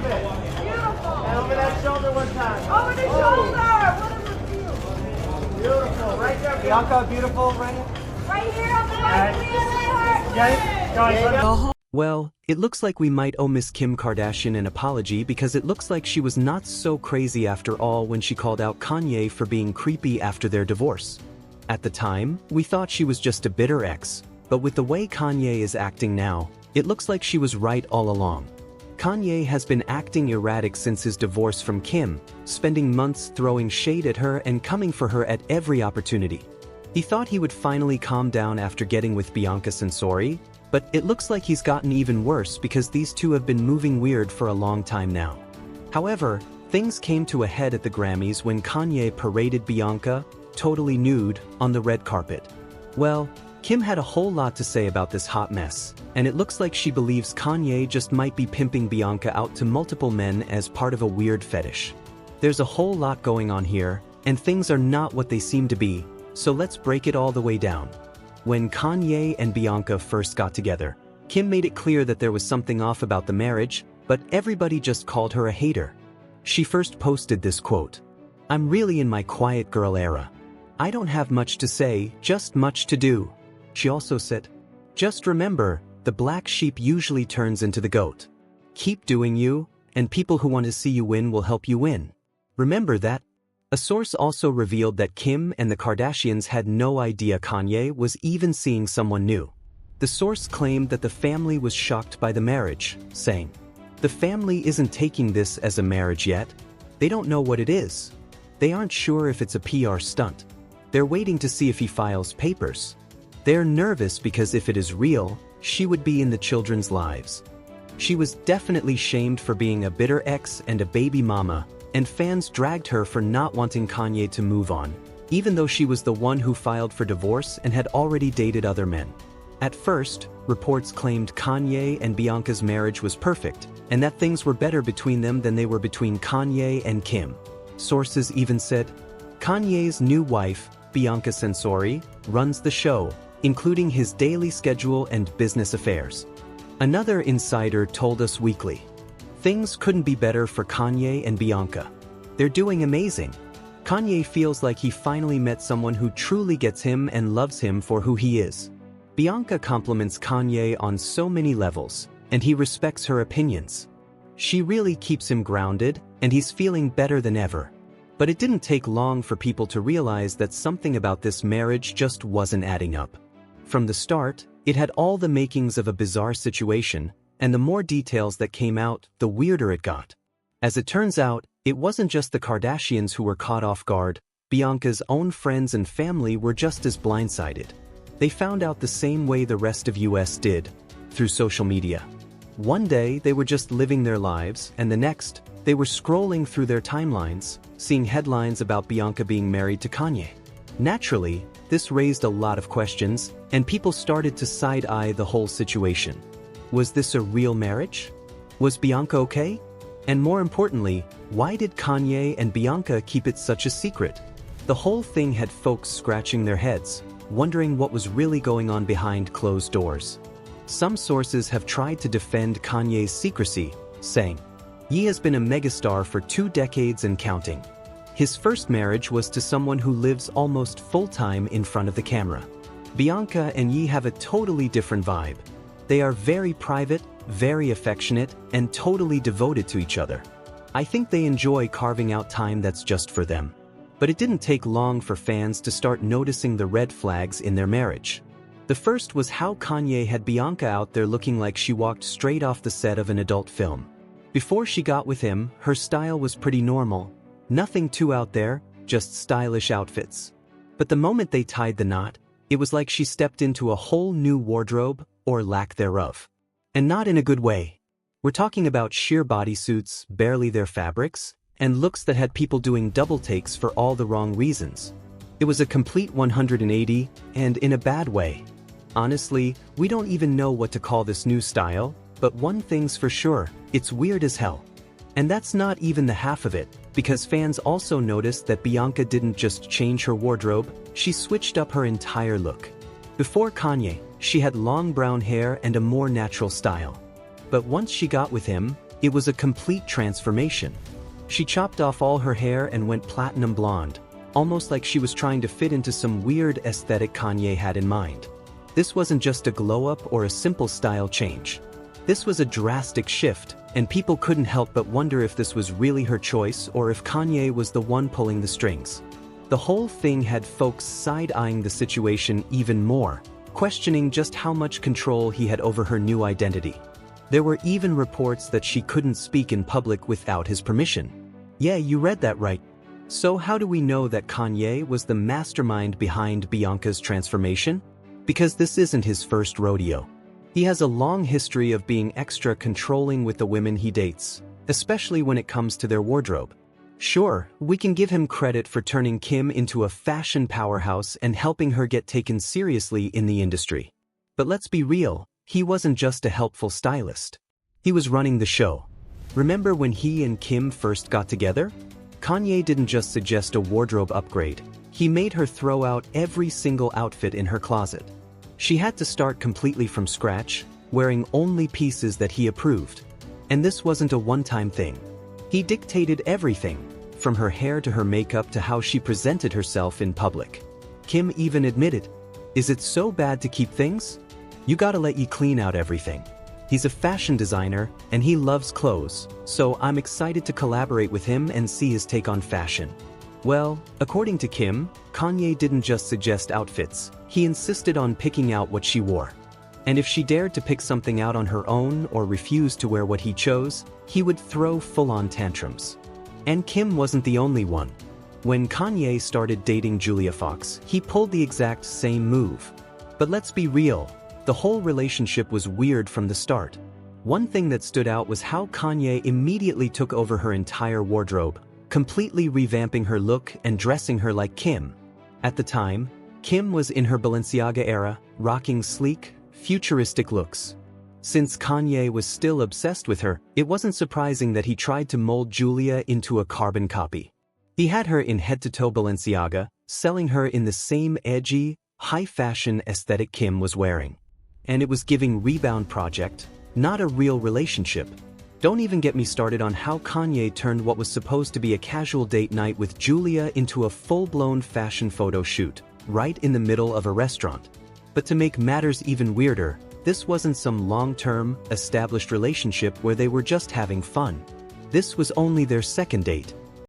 Beautiful. And over that shoulder one time. Over the shoulder. What a reveal. Beautiful. Right there, Bianca. Beautiful. Right. Right here on the right. Well, it looks like we might owe Miss Kim Kardashian an apology because it looks like she was not so crazy after all when she called out Kanye for being creepy after their divorce. At the time, we thought she was just a bitter ex, but with the way Kanye is acting now, it looks like she was right all along. Kanye has been acting erratic since his divorce from Kim, spending months throwing shade at her and coming for her at every opportunity. He thought he would finally calm down after getting with Bianca Censori, but it looks like he's gotten even worse because these two have been moving weird for a long time now. However, things came to a head at the Grammys when Kanye paraded Bianca, totally nude, on the red carpet. Well, Kim had a whole lot to say about this hot mess, and it looks like she believes Kanye just might be pimping Bianca out to multiple men as part of a weird fetish. There's a whole lot going on here, and things are not what they seem to be, so let's break it all the way down. When Kanye and Bianca first got together, Kim made it clear that there was something off about the marriage, but everybody just called her a hater. She first posted this quote, "I'm really in my quiet girl era. I don't have much to say, just much to do." She also said, "Just remember, the black sheep usually turns into the goat. Keep doing you, and people who want to see you win will help you win. Remember that." A source also revealed that Kim and the Kardashians had no idea Kanye was even seeing someone new. The source claimed that the family was shocked by the marriage, saying, "The family isn't taking this as a marriage yet. They don't know what it is. They aren't sure if it's a PR stunt. They're waiting to see if he files papers. They're nervous because if it is real, she would be in the children's lives." She was definitely shamed for being a bitter ex and a baby mama, and fans dragged her for not wanting Kanye to move on, even though she was the one who filed for divorce and had already dated other men. At first, reports claimed Kanye and Bianca's marriage was perfect, and that things were better between them than they were between Kanye and Kim. Sources even said, Kanye's new wife, Bianca Censori, runs the show, including his daily schedule and business affairs. Another insider told Us Weekly, "Things couldn't be better for Kanye and Bianca. They're doing amazing. Kanye feels like he finally met someone who truly gets him and loves him for who he is." Bianca compliments Kanye on so many levels, and he respects her opinions. She really keeps him grounded, and he's feeling better than ever. But it didn't take long for people to realize that something about this marriage just wasn't adding up. From the start, it had all the makings of a bizarre situation, and the more details that came out, the weirder it got. As it turns out, it wasn't just the Kardashians who were caught off guard. Bianca's own friends and family were just as blindsided. They found out the same way the rest of US did, through social media. One day they were just living their lives, and the next, they were scrolling through their timelines, seeing headlines about Bianca being married to Kanye. Naturally, this raised a lot of questions, and people started to side-eye the whole situation. Was this a real marriage? Was Bianca okay? And more importantly, why did Kanye and Bianca keep it such a secret? The whole thing had folks scratching their heads, wondering what was really going on behind closed doors. Some sources have tried to defend Kanye's secrecy, saying, "He has been a megastar for 2 decades and counting. His first marriage was to someone who lives almost full-time in front of the camera. Bianca and Ye have a totally different vibe. They are very private, very affectionate, and totally devoted to each other. I think they enjoy carving out time that's just for them." But it didn't take long for fans to start noticing the red flags in their marriage. The first was how Kanye had Bianca out there looking like she walked straight off the set of an adult film. Before she got with him, her style was pretty normal. Nothing too out there, just stylish outfits. But the moment they tied the knot, it was like she stepped into a whole new wardrobe, or lack thereof. And not in a good way. We're talking about sheer bodysuits, barely their fabrics, and looks that had people doing double takes for all the wrong reasons. It was a complete 180, and in a bad way. Honestly, we don't even know what to call this new style, but one thing's for sure, it's weird as hell. And that's not even the half of it, because fans also noticed that Bianca didn't just change her wardrobe, she switched up her entire look. Before Kanye, she had long brown hair and a more natural style. But once she got with him, It was a complete transformation. She chopped off all her hair and went platinum blonde, almost like she was trying to fit into some weird aesthetic Kanye had in mind. This wasn't just a glow-up or a simple style change. This was a drastic shift, and people couldn't help but wonder if this was really her choice or if Kanye was the one pulling the strings. The whole thing had folks side-eyeing the situation even more, questioning just how much control he had over her new identity. There were even reports that she couldn't speak in public without his permission. Yeah, you read that right. So how do we know that Kanye was the mastermind behind Bianca's transformation? Because this isn't his first rodeo. He has a long history of being extra controlling with the women he dates, especially when it comes to their wardrobe. Sure, we can give him credit for turning Kim into a fashion powerhouse and helping her get taken seriously in the industry. But let's be real, he wasn't just a helpful stylist. He was running the show. Remember when he and Kim first got together? Kanye didn't just suggest a wardrobe upgrade. He made her throw out every single outfit in her closet. She had to start completely from scratch, wearing only pieces that he approved. And this wasn't a one-time thing. He dictated everything, from her hair to her makeup to how she presented herself in public. Kim even admitted, "Is it so bad to keep things? You gotta let you clean out everything." He's a fashion designer, and he loves clothes, so I'm excited to collaborate with him and see his take on fashion. Well, according to Kim, Kanye didn't just suggest outfits, he insisted on picking out what she wore. And if she dared to pick something out on her own or refused to wear what he chose, he would throw full-on tantrums. And Kim wasn't the only one. When Kanye started dating Julia Fox, he pulled the exact same move. But let's be real, the whole relationship was weird from the start. One thing that stood out was how Kanye immediately took over her entire wardrobe, completely revamping her look and dressing her like Kim. At the time, Kim was in her Balenciaga era, rocking sleek, futuristic looks. Since Kanye was still obsessed with her, it wasn't surprising that he tried to mold Julia into a carbon copy. He had her in head-to-toe Balenciaga, selling her in the same edgy, high-fashion aesthetic Kim was wearing. And it was giving rebound project, not a real relationship. Don't even get me started on how Kanye turned what was supposed to be a casual date night with Julia into a full-blown fashion photo shoot, right in the middle of a restaurant. But to make matters even weirder, this wasn't some long-term, established relationship where they were just having fun. This was only their second date,